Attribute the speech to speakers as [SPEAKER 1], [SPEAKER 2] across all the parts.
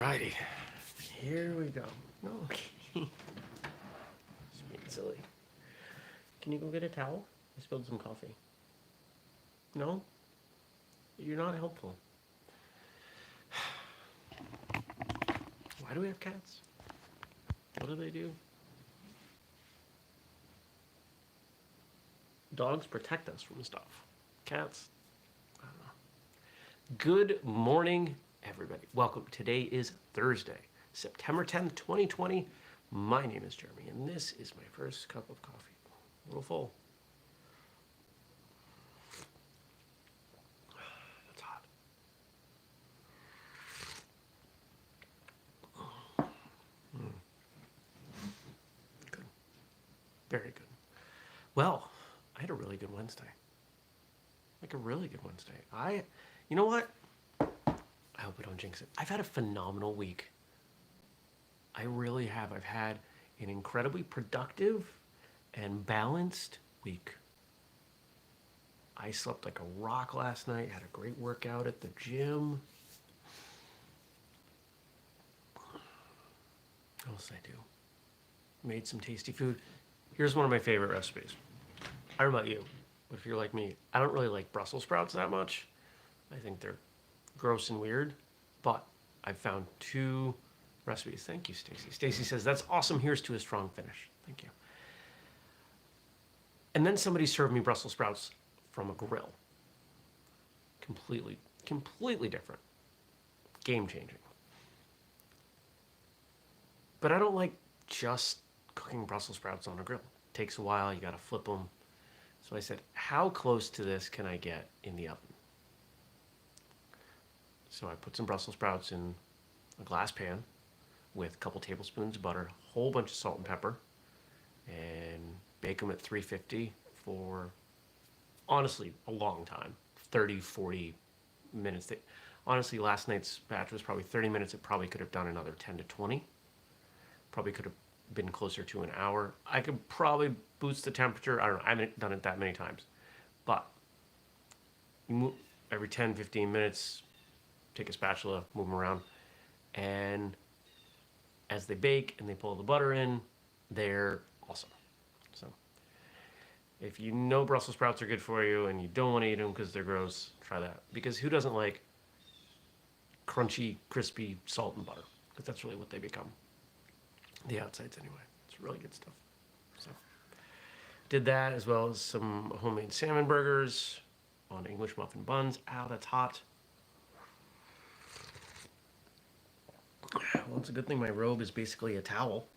[SPEAKER 1] Alrighty, here we go. No, just being silly. Can you go get a towel? I spilled some coffee. No? You're not helpful. Why do we have cats? What do they do? Dogs protect us from stuff. Cats, I don't know. Good morning, everybody. Welcome. Today is Thursday, September 10th, 2020. My name is Jeremy, and this is my first cup of coffee. A little full. That's hot. Good. Very good. Well, I had a really good Wednesday. Like a really good Wednesday. You know what? I hope I don't jinx it. I've had a phenomenal week. I really have. I've had an incredibly productive and balanced week. I slept like a rock last night, had a great workout at the gym. What else did I do? Made some tasty food. Here's one of my favorite recipes. I don't know about you, but if you're like me, I don't really like Brussels sprouts that much. I think they're gross and weird, but I've found two recipes. Thank you, Stacy. Stacy says, that's awesome. Here's to a strong finish. Thank you. And then somebody served me Brussels sprouts from a grill. Completely different. Game changing. But I don't like just cooking Brussels sprouts on a grill. It takes a while. You got to flip them. So I said, how close to this can I get in the oven? So I put some Brussels sprouts in a glass pan with a couple tablespoons of butter, a whole bunch of salt and pepper, and bake them at 350 for, honestly, a long time, 30, 40 minutes. Honestly, last night's batch was probably 30 minutes. It probably could have done another 10 to 20. Probably could have been closer to an hour. I could probably boost the temperature. I don't know. I haven't done it that many times. But you move every 10, 15 minutes, take a spatula, move them around. And as they bake and they pull the butter in, they're awesome. So if you know Brussels sprouts are good for you and you don't want to eat them because they're gross, try that. Because who doesn't like crunchy, crispy salt and butter? Because that's really what they become. The outsides anyway. It's really good stuff. So did that as well as some homemade salmon burgers on English muffin buns. Ow, that's hot. Well, it's a good thing my robe is basically a towel.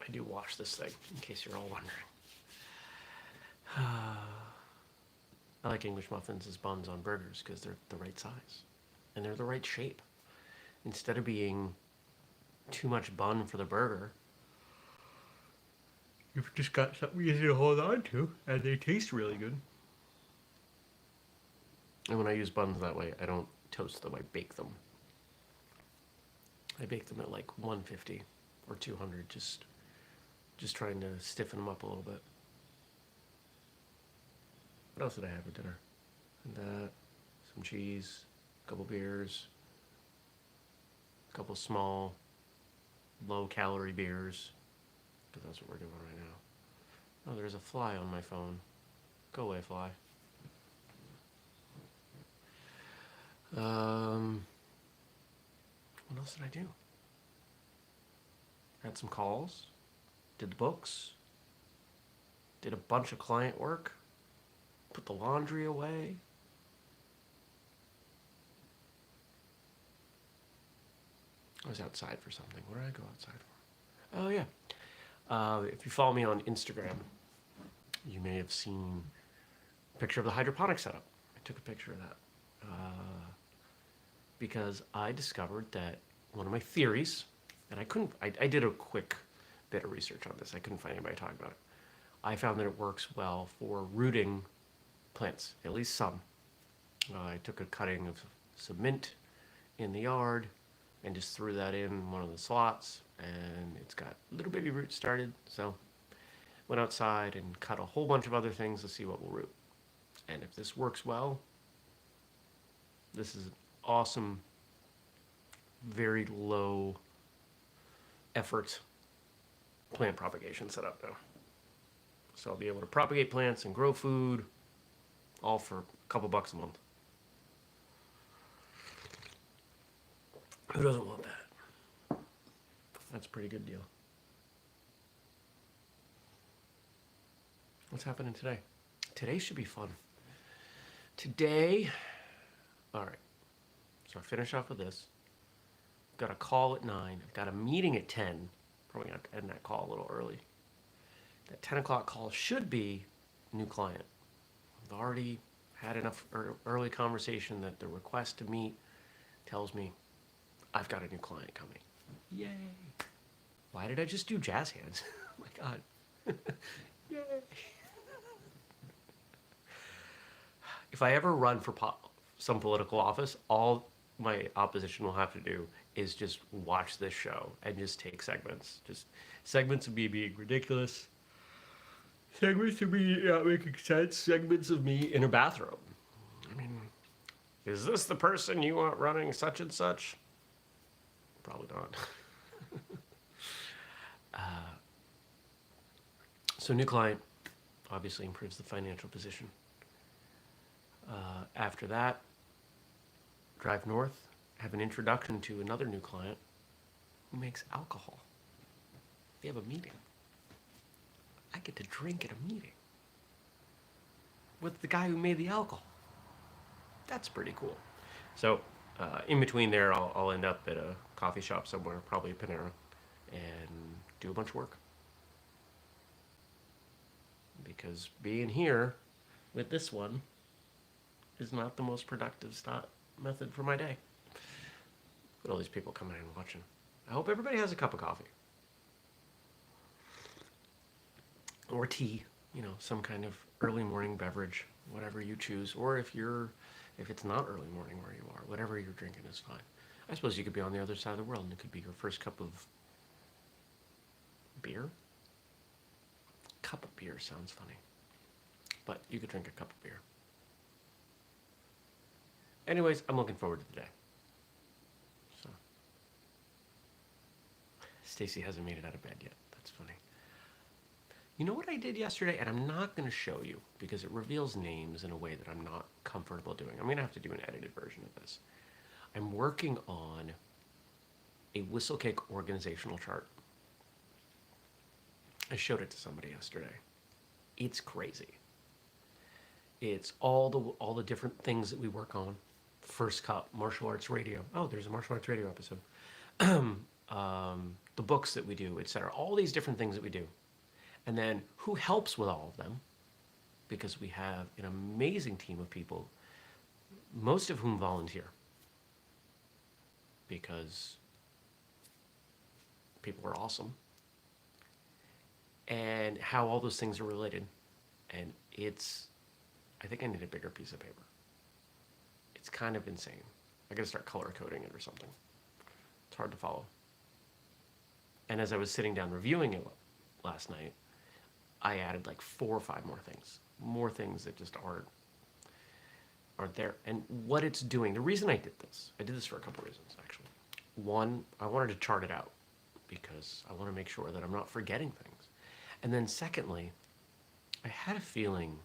[SPEAKER 1] I do wash this thing, in case you're all wondering. I like English muffins as buns on burgers because they're the right size. And they're the right shape. Instead of being too much bun for the burger, you've just got something easy to hold on to, and they taste really good. And when I use buns that way, I don't toast them, I bake them. I bake them at like 150 or 200, just trying to stiffen them up a little bit. What else did I have for dinner? And that, some cheese, a couple beers, a couple small, low-calorie beers, because that's what we're doing right now. Oh, there's a fly on my phone. Go away, fly. What else did I do? Had some calls, did the books, did a bunch of client work, put the laundry away. I was outside for something. What did I go outside for? Oh, yeah. If you follow me on Instagram, you may have seen a picture of the hydroponic setup. I took a picture of that. Because I discovered that one of my theories, and I did a quick bit of research on this. I couldn't find anybody talking about it. I found that it works well for rooting plants, at least some. I took a cutting of some mint in the yard and just threw that in one of the slots, and it's got little baby roots started. So went outside and cut a whole bunch of other things to see what will root. And if this works well, This is an awesome, very low effort plant propagation setup now. So I'll be able to propagate plants and grow food, all for a couple bucks a month. Who doesn't want that? That's a pretty good deal. What's happening today? Today should be fun. Today, all right. So I finish off with this. I've got a call at 9. I've got a meeting at 10. Probably going to end that call a little early. That 10 o'clock call should be new client. I've already had enough early conversation that the request to meet tells me I've got a new client coming. Yay. Why did I just do jazz hands? Oh my God. Yay. If I ever run for some political office, all my opposition will have to do is just watch this show and just take segments. Just segments of me being ridiculous. Segments of me not making sense. Segments of me in a bathrobe. I mean, is this the person you want running such and such? Probably not. So new client obviously improves the financial position. After that, drive north, have an introduction to another new client who makes alcohol. They have a meeting. I get to drink at a meeting with the guy who made the alcohol. That's pretty cool. So in between there, I'll end up at a coffee shop somewhere, probably a Panera, and do a bunch of work. Because being here with this one is not the most productive method for my day. Look at all these people coming in and watching. I hope everybody has a cup of coffee. Or tea, some kind of early morning beverage, whatever you choose. Or if it's not early morning where you are, whatever you're drinking is fine. I suppose you could be on the other side of the world and it could be your first cup of beer. Cup of beer sounds funny. But you could drink a cup of beer. Anyways, I'm looking forward to the day. So, Stacy hasn't made it out of bed yet. That's funny. You know what I did yesterday? And I'm not going to show you because it reveals names in a way that I'm not comfortable doing. I'm going to have to do an edited version of this. I'm working on a whistlekick organizational chart. I showed it to somebody yesterday. It's crazy. It's all the different things that we work on. First Cup, martial arts radio. Oh, there's a martial arts radio episode. The books that we do, etc. All these different things that we do. And then who helps with all of them? Because we have an amazing team of people, most of whom volunteer. Because people are awesome. And how all those things are related. And I think I need a bigger piece of paper. It's kind of insane. I gotta start color coding it or something. It's hard to follow. And as I was sitting down reviewing it last night, I added like 4 or 5 more things that just aren't there. And what it's doing, the reason I did this for a couple reasons actually. One, I wanted to chart it out because I want to make sure that I'm not forgetting things. And then secondly, I had a feeling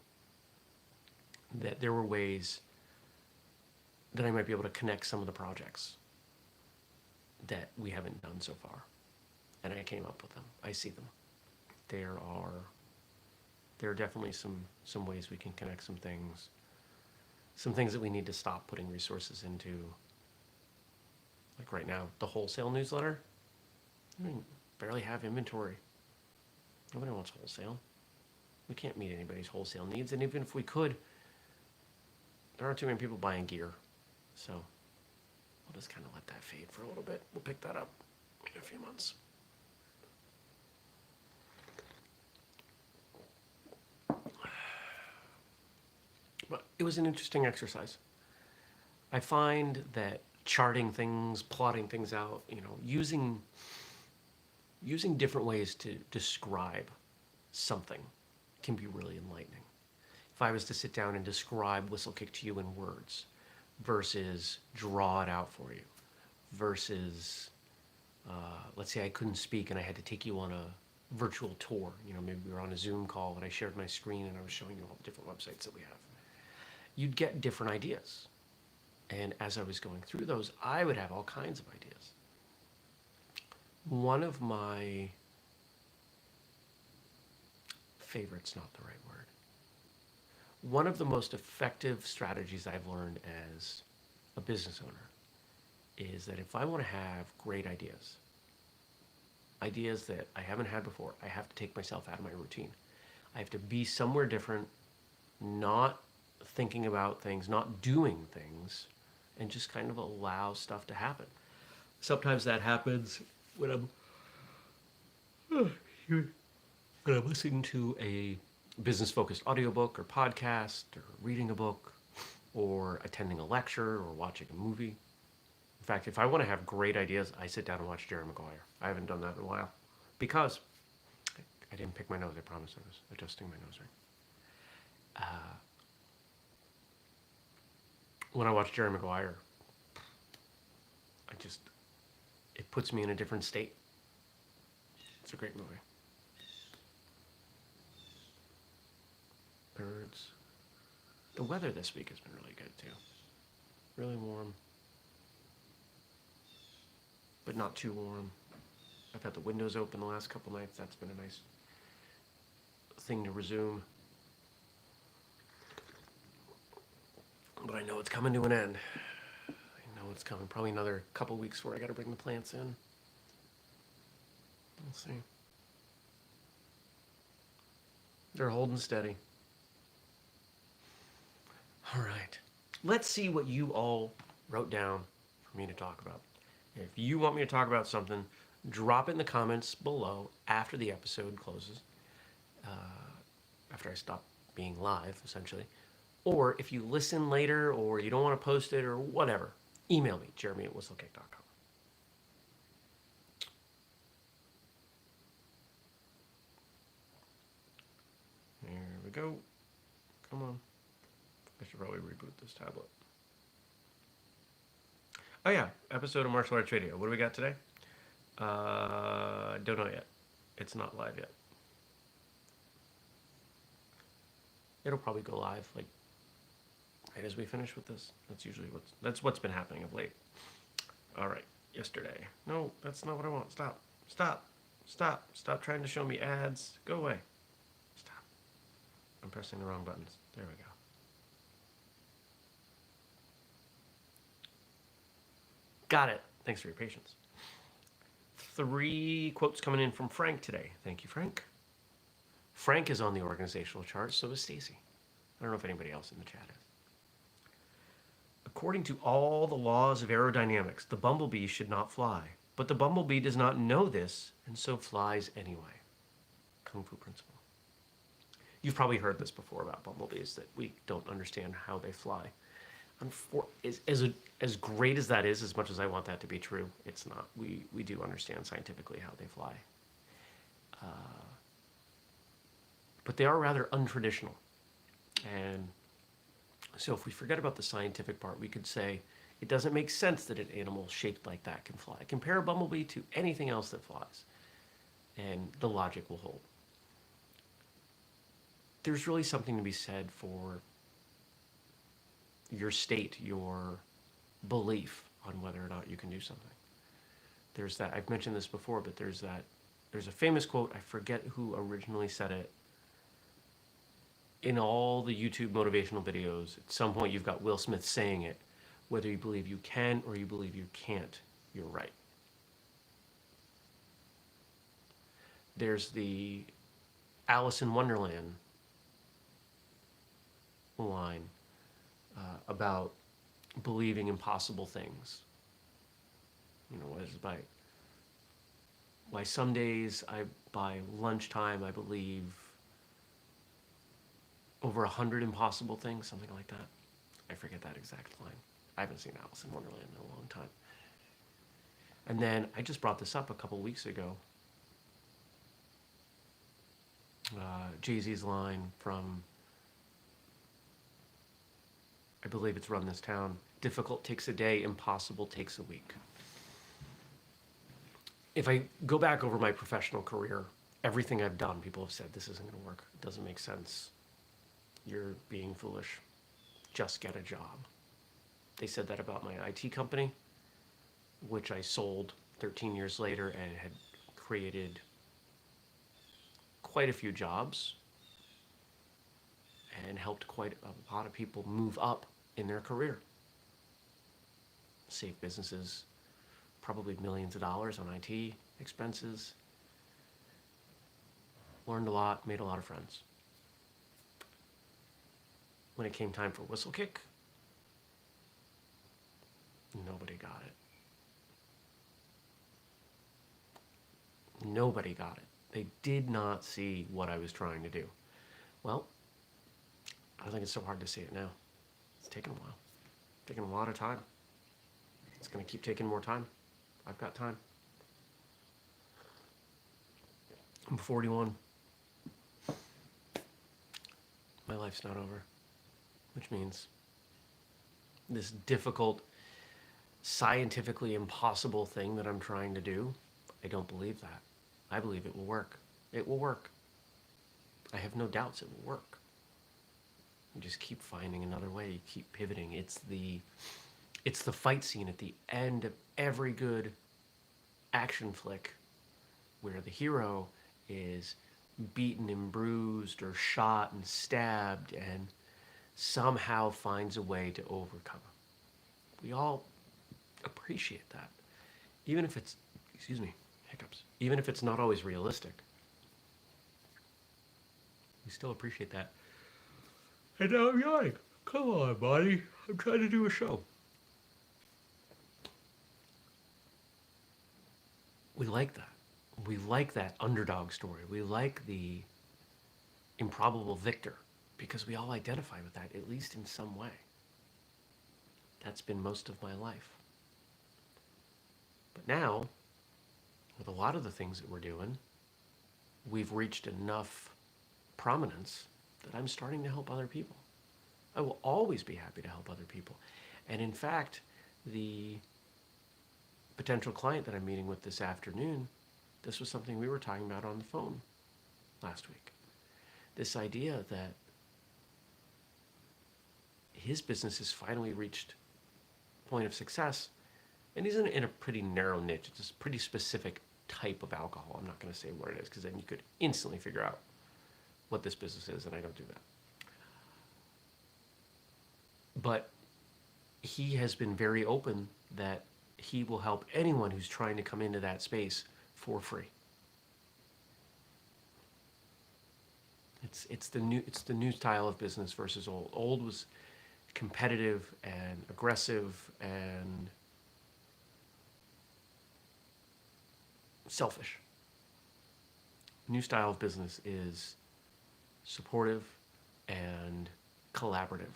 [SPEAKER 1] that there were ways that I might be able to connect some of the projects that we haven't done so far. And I came up with them. I see them. There are definitely some ways we can connect some things that we need to stop putting resources into. Like right now, the wholesale newsletter, I barely have inventory. Nobody wants wholesale. We can't meet anybody's wholesale needs, and even if we could, there aren't too many people buying gear. So we'll just kind of let that fade for a little bit. We'll pick that up in a few months. But it was an interesting exercise. I find that charting things, plotting things out, using different ways to describe something can be really enlightening. If I was to sit down and describe whistlekick to you in words, versus draw it out for you versus let's say I couldn't speak and I had to take you on a virtual tour. Maybe we were on a Zoom call and I shared my screen and I was showing you all the different websites that we have. You'd get different ideas. And as I was going through those, I would have all kinds of ideas. One of my favorites, not the right word. One of the most effective strategies I've learned as a business owner is that if I want to have great ideas that I haven't had before, I have to take myself out of my routine. I have to be somewhere different, not thinking about things, not doing things, and just kind of allow stuff to happen. Sometimes that happens when I'm listening to a business-focused audiobook or podcast or reading a book or attending a lecture or watching a movie. In fact, if I want to have great ideas, I sit down and watch Jerry Maguire. I haven't done that in a while because I didn't pick my nose. I promise I was adjusting my nose ring. When I watch Jerry Maguire, it puts me in a different state. It's a great movie. Birds. The weather this week has been really good too. Really warm, but not too warm. I've had the windows open the last couple nights. That's been a nice thing to resume. But I know it's coming to an end. I know it's coming. Probably another couple weeks before I got to bring the plants in. We'll see. They're holding steady. All right. Let's see what you all wrote down for me to talk about. If you want me to talk about something, drop it in the comments below after the episode closes, after I stop being live, essentially. Or if you listen later or you don't want to post it or whatever, email me, jeremy@whistlekick.com. There we go. Come on. I should probably reboot this tablet. Oh yeah, episode of Martial Arts Radio. What do we got today? Don't know yet. It's not live yet. It'll probably go live like right as we finish with this. That's usually what's been happening of late. All right, yesterday. No, that's not what I want. Stop trying to show me ads. Go away. Stop. I'm pressing the wrong buttons. There we go. Got it. Thanks for your patience. 3 quotes coming in from Frank today. Thank you, Frank. Frank is on the organizational chart, so is Stacy. I don't know if anybody else in the chat is. According to all the laws of aerodynamics, the bumblebee should not fly. But the bumblebee does not know this, and so flies anyway. Kung Fu principle. You've probably heard this before about bumblebees, that we don't understand how they fly. As great as that is, as much as I want that to be true, it's not. We do understand scientifically how they fly. But they are rather untraditional. And so if we forget about the scientific part, we could say it doesn't make sense that an animal shaped like that can fly. Compare a bumblebee to anything else that flies, and the logic will hold. There's really something to be said for your state, your belief on whether or not you can do something. There's that, I've mentioned this before, but there's a famous quote, I forget who originally said it. In all the YouTube motivational videos, at some point you've got Will Smith saying it. Whether you believe you can or you believe you can't, you're right. There's the Alice in Wonderland line about believing impossible things. What is it by some days, by lunchtime, I believe over 100 impossible things, something like that. I forget that exact line. I haven't seen Alice in Wonderland in a long time. And then I just brought this up a couple weeks ago. Jay-Z's line from, I I believe it's run this town. Difficult takes a day, impossible takes a week. If I go back over my professional career, everything I've done, people have said, this isn't going to work. It doesn't make sense. You're being foolish. Just get a job. They said that about my IT company, which I sold 13 years later and had created quite a few jobs and helped quite a lot of people move up in their career. Save businesses probably millions of dollars on IT expenses. Learned a lot, made a lot of friends. When it came time for whistlekick, nobody got it. Nobody got it. They did not see what I was trying to do. Well, I don't think it's so hard to see it now. It's taken a while. Taken a lot of time. It's going to keep taking more time. I've got time. I'm 41. My life's not over. Which means this difficult, scientifically impossible thing that I'm trying to do, I don't believe that. I believe it will work. It will work. I have no doubts it will work. You just keep finding another way. You keep pivoting. It's the fight scene at the end of every good action flick where the hero is beaten and bruised or shot and stabbed and somehow finds a way to overcome. We all appreciate that. Even if it's, hiccups. Even if it's not always realistic. We still appreciate that. And now I'm yawning. Come on, buddy. I'm trying to do a show. We like that. We like that underdog story. We like the improbable victor because we all identify with that, at least in some way. That's been most of my life. But now, with a lot of the things that we're doing, we've reached enough prominence that I'm starting to help other people. I will always be happy to help other people. And in fact, the potential client that I'm meeting with this afternoon, this was something we were talking about on the phone last week. This idea that his business has finally reached a point of success, and he's in a pretty narrow niche. It's a pretty specific type of alcohol. I'm not going to say what it is because then you could instantly figure out what this business is, and I don't do that. But he has been very open that he will help anyone who's trying to come into that space for free. It's the new style of business versus old. Old was competitive and aggressive and selfish. New style of business is supportive and collaborative.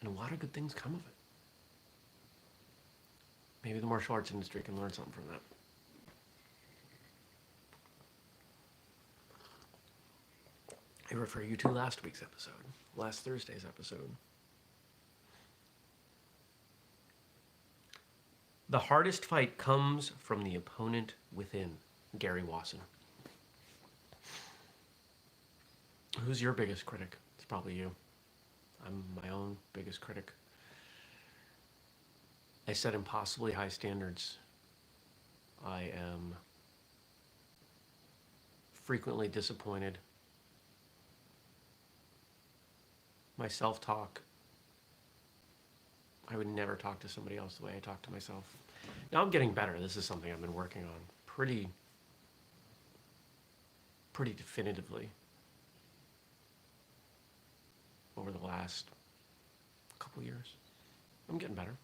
[SPEAKER 1] And a lot of good things come of it. Maybe the martial arts industry can learn something from that. I refer you to last week's episode, last Thursday's episode. The hardest fight comes from the opponent within. Garry Wasson. Who's your biggest critic? It's probably you. I'm my own biggest critic. I set impossibly high standards. I am frequently disappointed. My self-talk, I would never talk to somebody else the way I talk to myself. Now I'm getting better. This is something I've been working on pretty definitively over the last couple years. I'm getting better.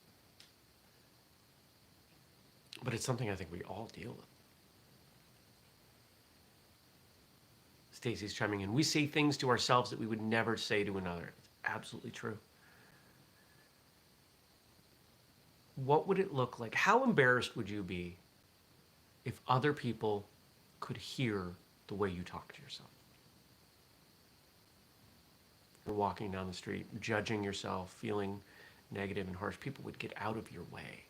[SPEAKER 1] But it's something I think we all deal with. Stacy's chiming in. We say things to ourselves that we would never say to another. It's absolutely true. What would it look like? How embarrassed would you be if other people could hear the way you talk to yourself? You're walking down the street, judging yourself, feeling negative and harsh. People would get out of your way.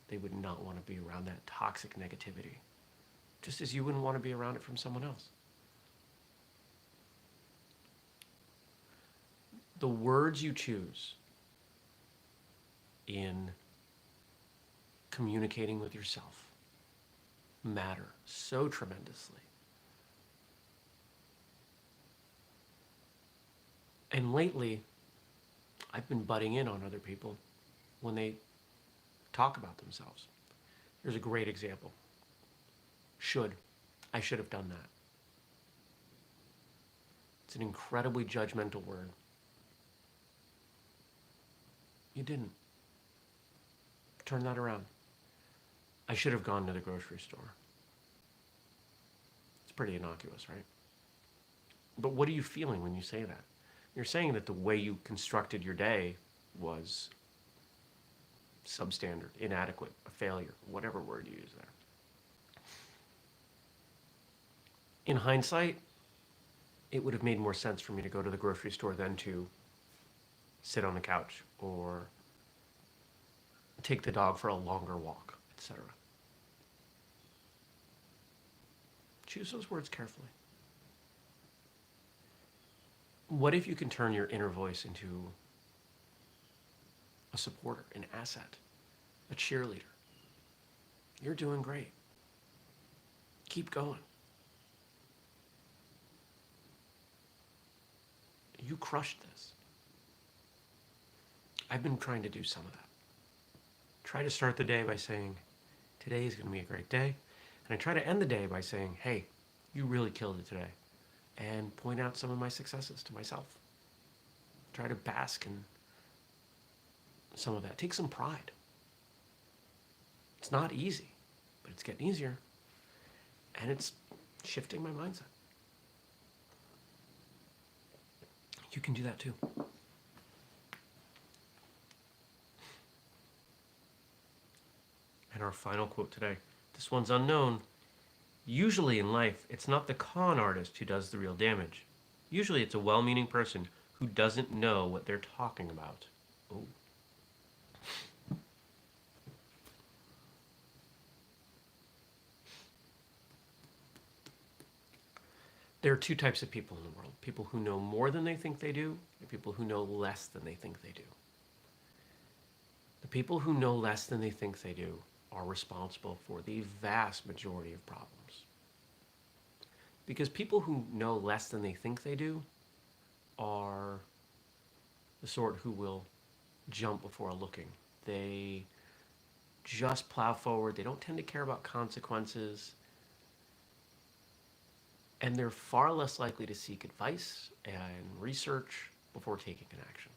[SPEAKER 1] They would not want to be around that toxic negativity, just as you wouldn't want to be around it from someone else. The words you choose in communicating with yourself matter so tremendously. And lately, I've been butting in on other people when they talk about themselves. Here's a great example. Should. I should have done that. It's an incredibly judgmental word. You didn't. Turn that around. I should have gone to the grocery store. It's pretty innocuous, right? But what are you feeling when you say that? You're saying that the way you constructed your day was substandard, inadequate, a failure, whatever word you use there. In hindsight, it would have made more sense for me to go to the grocery store than to sit on the couch or take the dog for a longer walk, etc. Choose those words carefully. What if you can turn your inner voice into a supporter, an asset, a cheerleader? You're doing great. Keep going. You crushed this. I've been trying to do some of that. Try to start the day by saying, today is going to be a great day. And I try to end the day by saying, hey, you really killed it today. And point out some of my successes to myself. Try to bask in some of that. Take some pride. It's not easy, but it's getting easier. And it's shifting my mindset. You can do that too. And our final quote today. This one's unknown. Usually in life, it's not the con artist who does the real damage. Usually it's a well-meaning person who doesn't know what they're talking about. Oh. There are two types of people in the world. People who know more than they think they do, and people who know less than they think they do. The people who know less than they think they do are responsible for the vast majority of problems. Because people who know less than they think they do are the sort who will jump before looking. They just plow forward. They don't tend to care about consequences. And they're far less likely to seek advice and research before taking an action.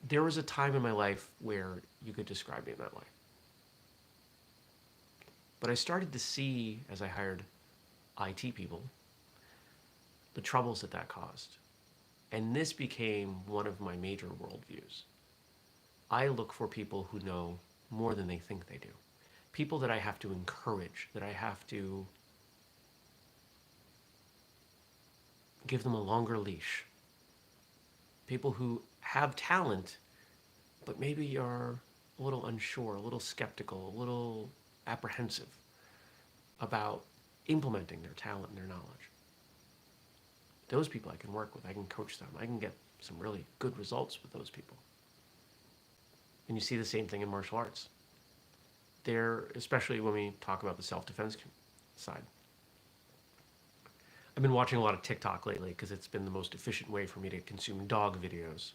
[SPEAKER 1] There was a time in my life where you could describe me in that way. But I started to see, as I hired IT people, the troubles that that caused. And this became one of my major worldviews. I look for people who know more than they think they do. People that I have to encourage, that I have to give them a longer leash. People who have talent, but maybe are a little unsure, a little skeptical, a little apprehensive about implementing their talent and their knowledge. Those people I can work with, I can coach them, I can get some really good results with those people. And you see the same thing in martial arts. There, especially when we talk about the self-defense side. I've been watching a lot of TikTok lately because it's been the most efficient way for me to consume dog videos,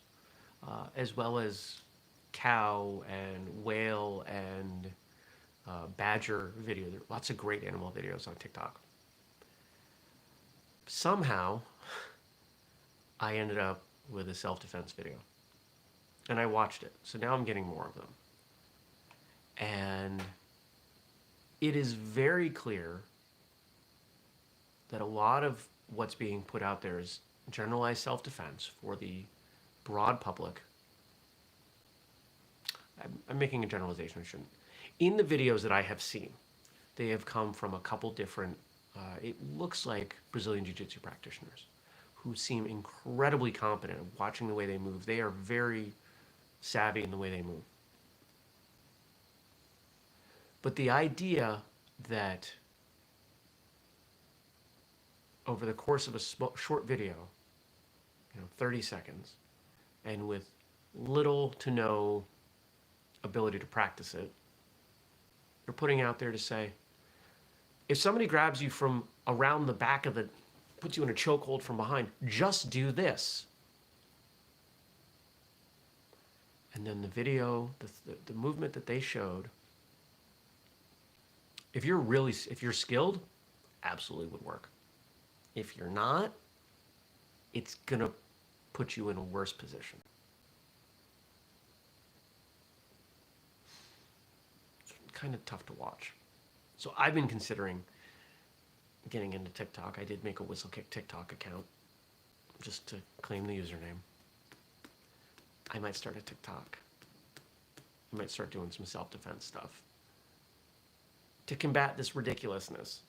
[SPEAKER 1] as well as cow and whale and badger video. There are lots of great animal videos on TikTok. Somehow, I ended up with a self-defense video. And I watched it. So now I'm getting more of them. And it is very clear that a lot of what's being put out there is generalized self-defense for the broad public. I'm making a generalization, I shouldn't. In the videos that I have seen, they have come from a couple different It looks like Brazilian Jiu-Jitsu practitioners who seem incredibly competent at watching the way they move. They are very savvy in the way they move. But the idea that over the course of a short video, 30 seconds, and with little to no ability to practice it, you're putting out there to say, if somebody grabs you from around the back of the, puts you in a chokehold from behind, just do this. And then the video, the movement that they showed, if you're skilled, absolutely would work. If you're not, it's gonna put you in a worse position. It's kind of tough to watch. So I've been considering getting into TikTok. I did make a whistlekick TikTok account just to claim the username. I might start a TikTok. I might start doing some self-defense stuff to combat this ridiculousness.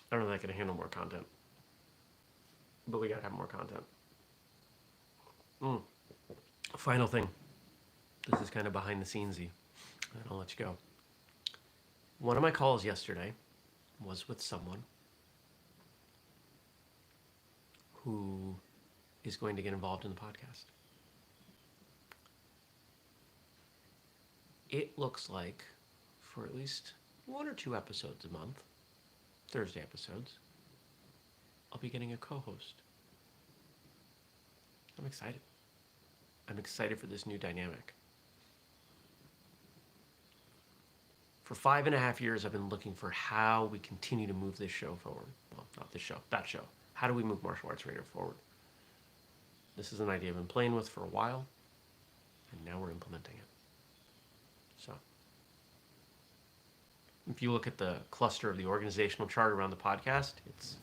[SPEAKER 1] I don't know if I can handle more content, but we gotta have more content. Final thing. This is kind of behind the scenesy, and I'll let you go. One of my calls yesterday was with someone who is going to get involved in the podcast. It looks like for at least 1 or 2 episodes a month, Thursday episodes, I'll be getting a co-host. I'm excited. I'm excited for this new dynamic. For 5.5 years, I've been looking for how we continue to move this show forward. Well, not this show, that show. How do we move Martial Arts Radio forward? This is an idea I've been playing with for a while, and now we're implementing it. So, if you look at the cluster of the organizational chart around the podcast, it's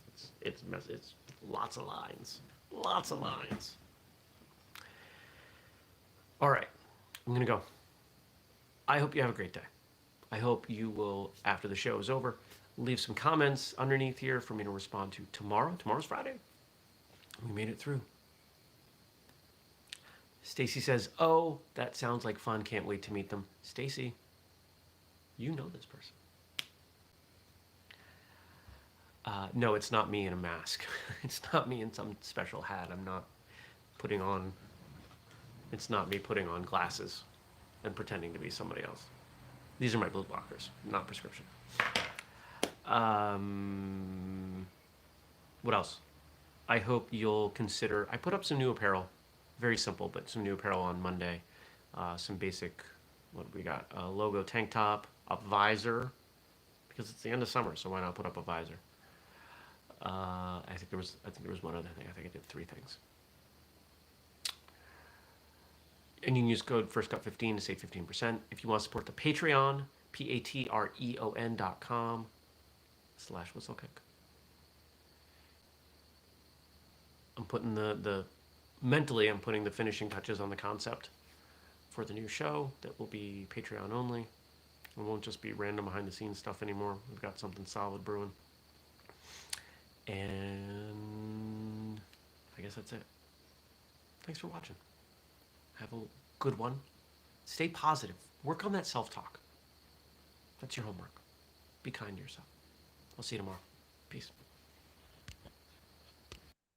[SPEAKER 1] lots of lines. Lots of lines. All right, I'm going to go. I hope you have a great day. I hope you will, after the show is over, leave some comments underneath here for me to respond to tomorrow. Tomorrow's Friday. We made it through. Stacy says, oh, that sounds like fun. Can't wait to meet them. Stacy, you know this person. No, it's not me in a mask. It's not me in some special hat. It's not me putting on glasses and pretending to be somebody else. These are my blue blockers, not prescription. What else? I hope you'll consider, I put up some new apparel, very simple, but some new apparel on Monday. Some basic, what we got? A logo tank top, a visor, because it's the end of summer, so why not put up a visor? I think there was one other thing. I think I did 3 things. And you can use code FIRSTCUT15 to save 15%. If you want to support the Patreon, patreon.com/whistlekick. I'm putting mentally I'm putting the finishing touches on the concept for the new show that will be Patreon only. It won't just be random behind the scenes stuff anymore. We've got something solid brewing. And I guess that's it. Thanks for watching. Have a good one. Stay positive. Work on that self-talk. That's your homework. Be kind to yourself. I'll see you tomorrow. Peace.